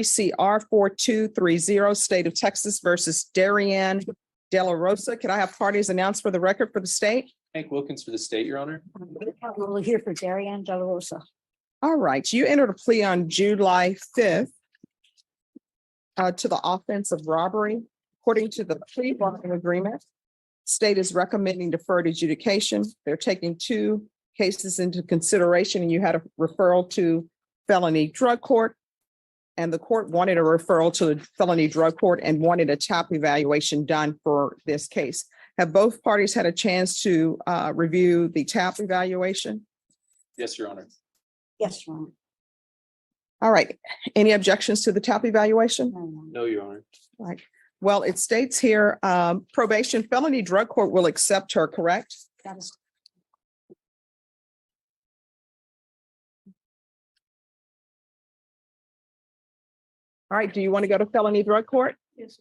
CR 4230, State of Texas versus Darian De La Rosa. Can I have parties announced for the record for the state? Hank Wilkins for the state, Your Honor. We're here for Darian De La Rosa. All right, you entered a plea on July 5th to the offense of robbery. According to the plea bargaining agreement, state is recommending deferred adjudication. They're taking two cases into consideration, and you had a referral to felony drug court. And the court wanted a referral to the felony drug court and wanted a TAP evaluation done for this case. Have both parties had a chance to review the TAP evaluation? Yes, Your Honor. Yes, Ron. All right. Any objections to the TAP evaluation? No, Your Honor. Right. Well, it states here, probation felony drug court will accept her, correct? That is All right. Do you want to go to felony drug court? Yes,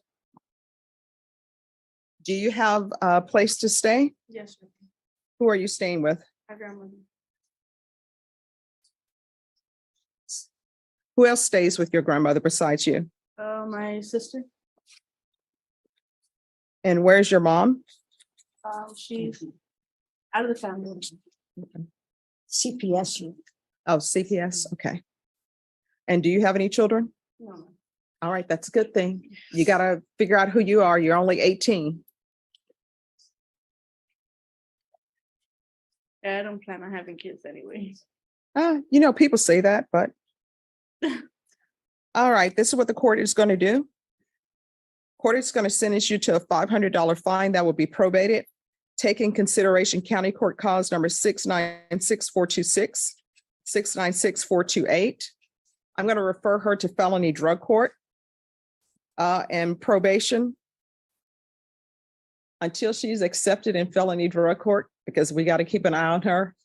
Do you have a place to stay? yes, Who are you staying with? my grandmother. Who else stays with your grandmother besides you? My sister, And where's your mom? she's out of the family. CPS. Oh, CPS. Okay. And do you have any children? No, All right, that's a good thing. You got to figure out who you are. You're only 18. I don't plan on having kids anyway. People say that, but. All right, this is what the court is going to do. Court is going to sentence you to a $500 fine that will be probated. Take in consideration county court cause number 696-426, 696-428. I'm going to refer her to felony drug court and probation until she's accepted in felony drug court, because we got to keep an eye on her.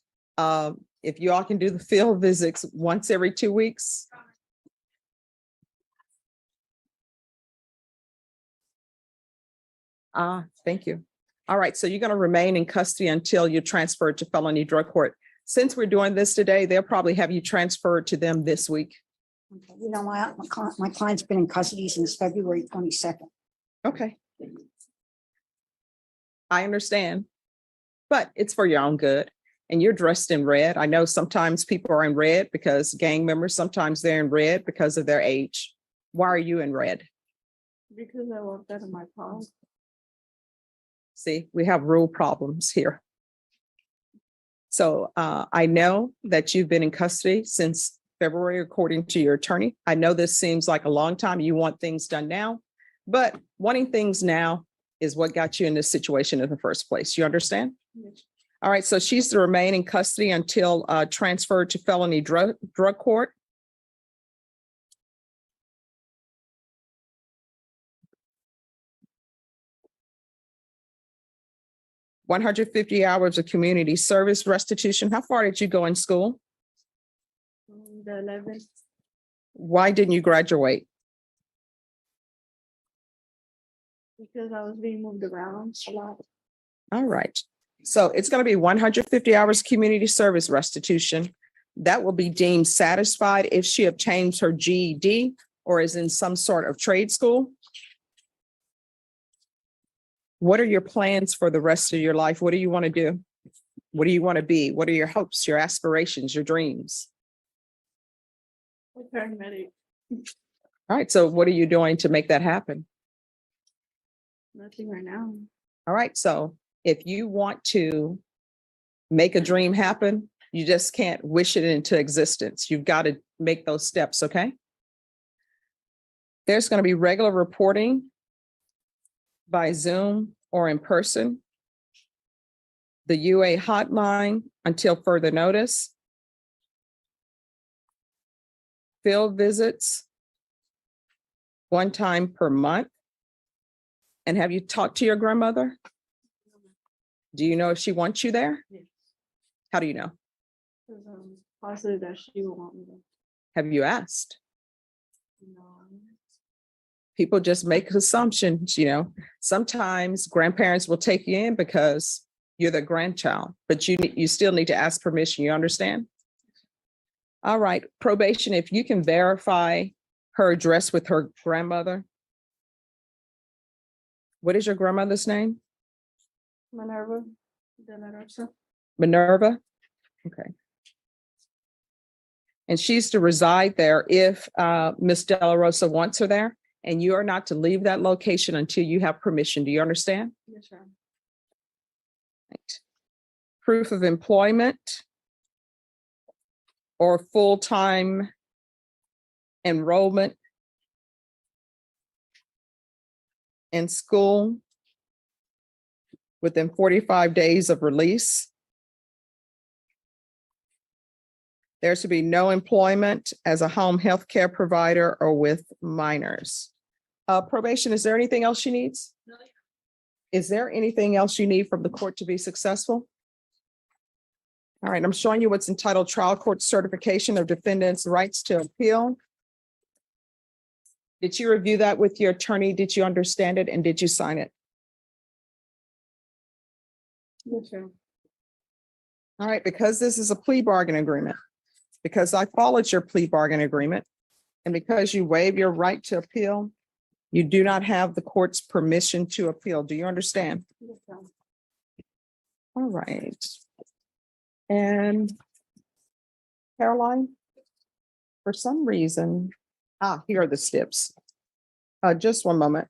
If you all can do the field visits once every 2 weeks. Thank you. All right, so you're going to remain in custody until you're transferred to felony drug court. Since we're doing this today, they'll probably have you transferred to them this week. Okay. My client's been in custody since February 22nd. Okay. I understand, but it's for your own good. And you're dressed in red. I know sometimes people are in red because gang members, sometimes they're in red because of their age. Why are you in red? Because I want that in my palm. See, we have rule problems here. So I know that you've been in custody since February, according to your attorney. I know this seems like a long time. You want things done now, but wanting things now is what got you in this situation in the first place. You understand? Yes. All right. So she's to remain in custody until transferred to felony drug court. $150 hours of community service restitution. How far did you go in school? The 11th, Why didn't you graduate? because I was being moved around a lot. All right. So it's going to be 150 hours community service restitution. That will be deemed satisfied if she obtains her GED or is in some sort of trade school. What are your plans for the rest of your life? What do you want to do? What do you want to be? What are your hopes, your aspirations, your dreams? A paramedic, All right. So what are you doing to make that happen? nothing right now. All right. So if you want to make a dream happen, you just can't wish it into existence. You've got to make those steps. Okay. There's going to be regular reporting by Zoom or in person. The UA hotline until further notice. Field visits one time per month. And have you talked to your grandmother? Do you know if she wants you there? Yes. How do you know? Because positive that she will want me to. Have you asked? No. People just make assumptions, Sometimes grandparents will take you in because you're the grandchild, but you still need to ask permission. You understand? All right, probation, if you can verify her address with her grandmother? What is your grandmother's name? Minerva de la Rosa. Minerva? Okay. And she's to reside there if Miss De La Rosa wants her there, and you are not to leave that location until you have permission. Do you understand? Yes, ma'am. Right. Proof of employment or full-time enrollment in school within 45 days of release. There should be no employment as a home health care provider or with minors. Probation, is there anything else she needs? Is there anything else you need from the court to be successful? All right, I'm showing you what's entitled Trial Court Certification of Defendant's Rights to Appeal. Did you review that with your attorney? Did you understand it? And did you sign it? Yes, ma'am. All right, because this is a plea bargain agreement, because I followed your plea bargain agreement, and because you waive your right to appeal, you do not have the court's permission to appeal. Do you understand? Yes, ma'am. All right. And Caroline, for some reason, here are the steps. Just one moment.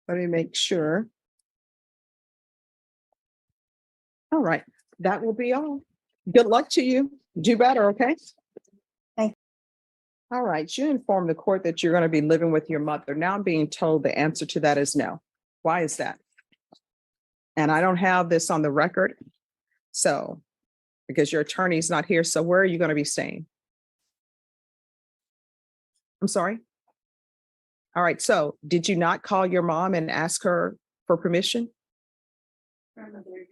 Let me make sure. All right, that will be all. Good luck to you. Do better, okay? Thank All right, you informed the court that you're going to be living with your mother. Now I'm being told the answer to that is no. Why is that? And I don't have this on the record. So, because your attorney's not here, so where are you going to be staying? I'm sorry? All right, so did you not call your mom and ask her for permission?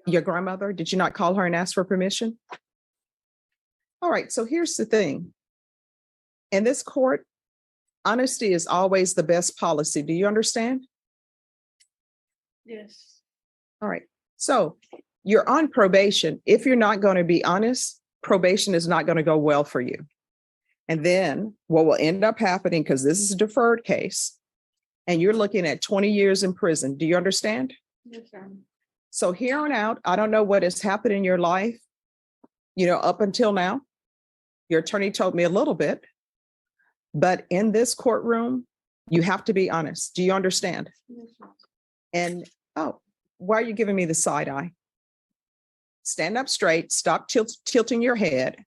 Your grandmother, did you not call her and ask for permission? All right, so here's the thing. In this court, honesty is always the best policy. Do you understand? Yes. All right, so you're on probation. If you're not going to be honest, probation is not going to go well for you. And then what will end up happening, because this is a deferred case, and you're looking at 20 years in prison. Do you understand? Yes, ma'am. So here on out, I don't know what has happened in your life, up until now. Your attorney told me a little bit, but in this courtroom, you have to be honest. Do you understand? Yes, ma'am. And, why are you giving me the side eye? Stand up straight, stop tilting your head.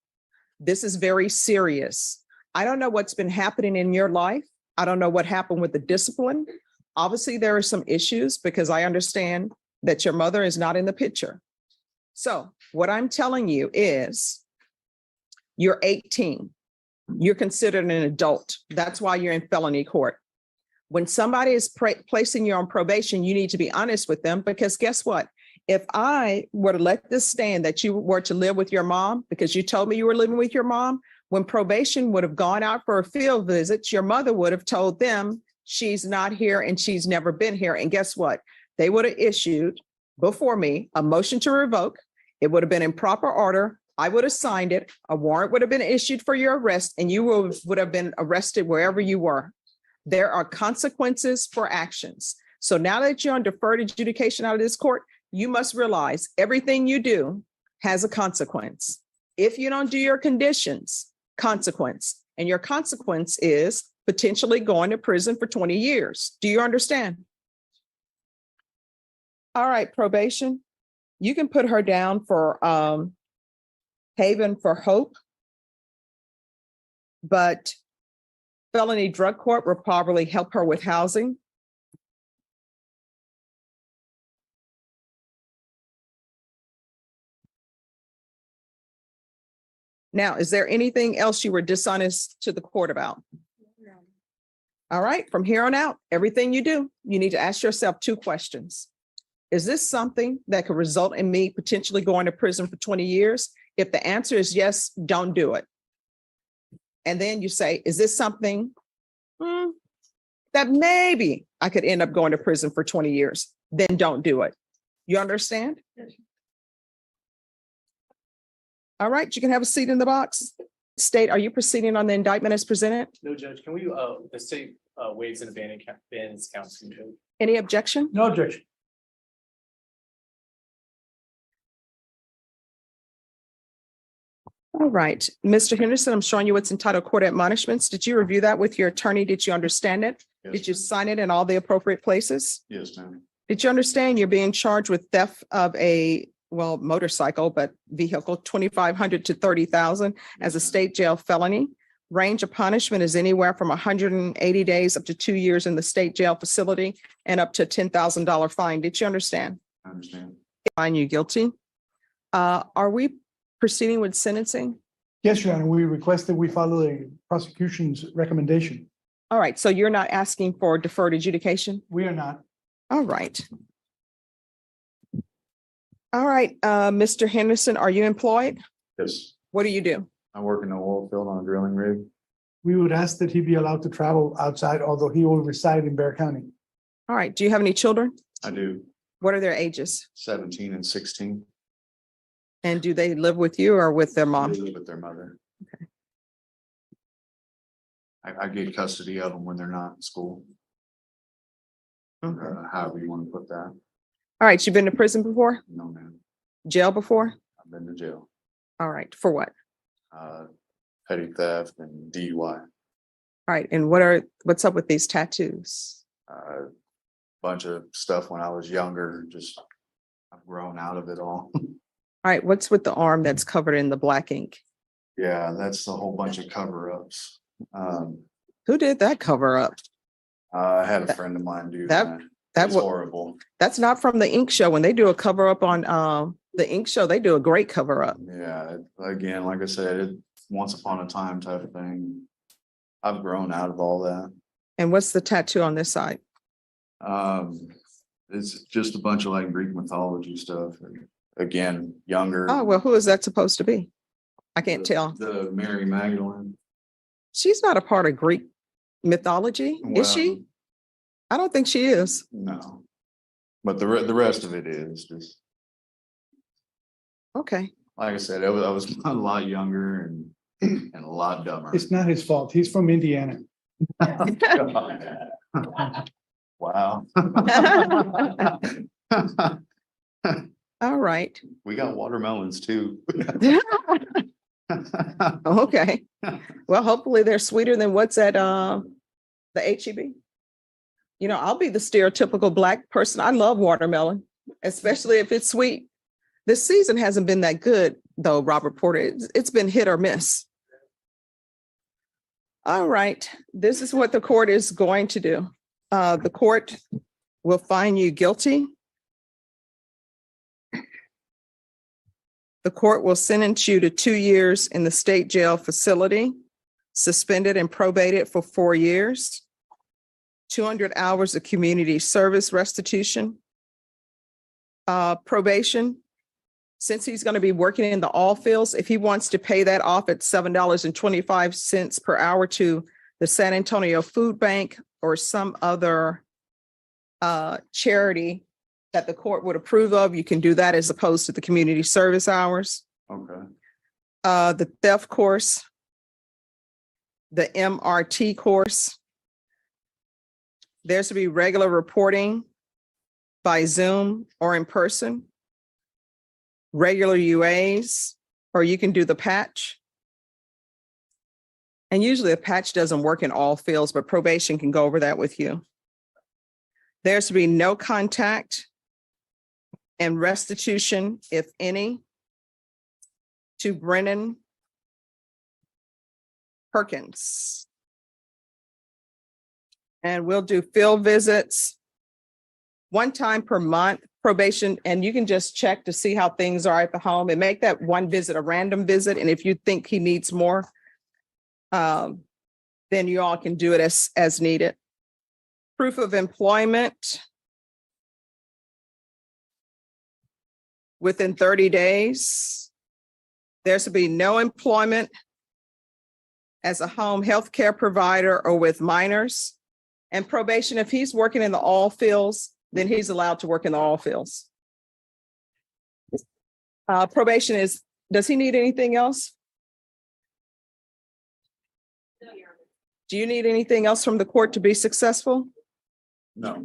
This is very serious. I don't know what's been happening in your life. I don't know what happened with the discipline. Obviously, there are some issues because I understand that your mother is not in the picture. So what I'm telling you is you're 18. You're considered an adult. That's why you're in felony court. When somebody is placing you on probation, you need to be honest with them, because guess what? If I were to let this stand that you were to live with your mom, because you told me you were living with your mom, when probation would have gone out for a field visit, your mother would have told them she's not here and she's never been here. And guess what? They would have issued before me a motion to revoke. It would have been in proper order. I would have signed it. A warrant would have been issued for your arrest, and you would have been arrested wherever you were. There are consequences for actions. So now that you're on deferred adjudication out of this court, you must realize everything you do has a consequence. If you don't do your conditions, consequence. And your consequence is potentially going to prison for 20 years. Do you understand? All right, probation. You can put her down for Haven for Hope. But felony drug court will probably help her with housing. Now, is there anything else you were dishonest to the court about? No. All right, from here on out, everything you do, you need to ask yourself 2 questions. Is this something that could result in me potentially going to prison for 20 years? If the answer is yes, don't do it. And then you say, is this something that maybe I could end up going to prison for 20 years? Then don't do it. You understand? Yes. All right, you can have a seat in the box. State, are you proceeding on the indictment as presented? No, Judge, can we, the state waives and bans counts. Any objection? No objection. All right, Mr. Henderson, I'm showing you what's entitled court admonishments. Did you review that with your attorney? Did you understand it? Did you sign it in all the appropriate places? Yes, ma'am. Did you understand you're being charged with theft of a, well, motorcycle, but vehicle, 2,500 to 30,000 as a state jail felony? Range of punishment is anywhere from 180 days up to 2 years in the state jail facility and up to a $10,000 fine. Did you understand? I understand. Find you guilty. Are we proceeding with sentencing? Yes, Your Honor, we request that we follow the prosecution's recommendation. All right, so you're not asking for deferred adjudication? We are not. All right. All right, Mr. Henderson, are you employed? Yes, What do you do? I work in the oil field on a drilling rig. We would ask that he be allowed to travel outside, although he will reside in Bear County. All right, do you have any children? I do What are their ages? 17 and 16. And do they live with you or with their They mom? live with their mother. Okay. I get custody of them when they're not in school, Okay. however you want to put that. All right, you've been to prison before? No, man, Jail before? I've been to jail. All right, for what? Petty theft and DUI. All right, and what's up with these tattoos? Bunch of stuff when I was younger, just I've grown out of it all. All right, what's with the arm that's covered in the black ink? Yeah, that's a whole bunch of cover-ups. Who did that cover up? I had a friend of mine do that- that. that It's wa- horrible. That's not from the ink show. When they do a cover up on the ink show, they do a great cover up. Yeah, again, like I said, it once upon a time type of thing. I've grown out of all that. And what's the tattoo on this side? It's just a bunch of like Greek mythology stuff. Again, younger. Oh, well, who is that supposed to be? I can't tell. The Mary Magdalene. She's not a part of Greek mythology, is she? Well, I don't think she is. No. But the rest of it is just, Okay. like I said, I was a lot younger and a lot dumber. It's not his fault. He's from Indiana. Wow. All right. We got watermelons too. Okay. Well, hopefully they're sweeter than what's at the HEB. You know, I'll be the stereotypical Black person. I love watermelon, especially if it's sweet. This season hasn't been that good, though, Robert Porter. It's been hit or miss. All right. This is what the court is going to do. The court will find you guilty. The court will sentence you to 2 years in the state jail facility, suspended and probated for 4 years, 200 hours of community service restitution, probation. Since he's going to be working in the all fields, if he wants to pay that off at $7.25 per hour to the San Antonio Food Bank or some other charity that the court would approve of, you can do that as opposed to the community service hours. Okay. The theft course, the MRT course. There's to be regular reporting by Zoom or in person, regular UAs, or you can do the patch. And usually a patch doesn't work in all fields, but probation can go over that with you. There's to be no contact and restitution, if any, to Brennan Perkins. And we'll do field visits 1 time per month, probation, and you can just check to see how things are at the home and make that one visit a random visit. And if you think he needs more, then you all can do it as needed. Proof of employment within 30 days. There's to be no employment as a home health care provider or with minors. And probation, if he's working in the all fields, then he's allowed to work in the all fields. Probation is, does he need anything else? Do you need anything else from the court to be successful? No,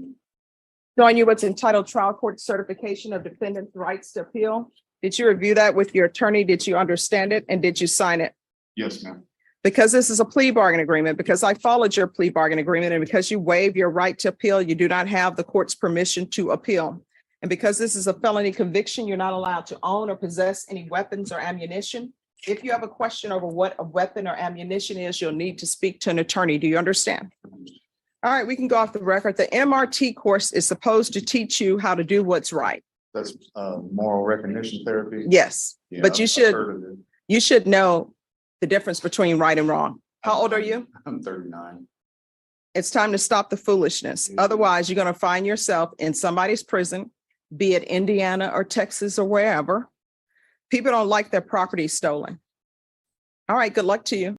Showing you what's entitled trial court certification of defendant's rights to appeal. Did you review that with your attorney? Did you understand it? And did you sign it? yes, ma'am. Because this is a plea bargain agreement, because I followed your plea bargain agreement, and because you waive your right to appeal, you do not have the court's permission to appeal. And because this is a felony conviction, you're not allowed to own or possess any weapons or ammunition. If you have a question over what a weapon or ammunition is, you'll need to speak to an attorney. Do you understand? All right, we can go off the record. The MRT course is supposed to teach you how to do what's right. That's moral recognition therapy. Yes, Yeah, but I've heard of it. you should know the difference between right and wrong. How old are you? I'm 39. It's time to stop the foolishness. Otherwise, you're going to find yourself in somebody's prison, be it Indiana or Texas or wherever. People don't like their property stolen. All right, good luck to you.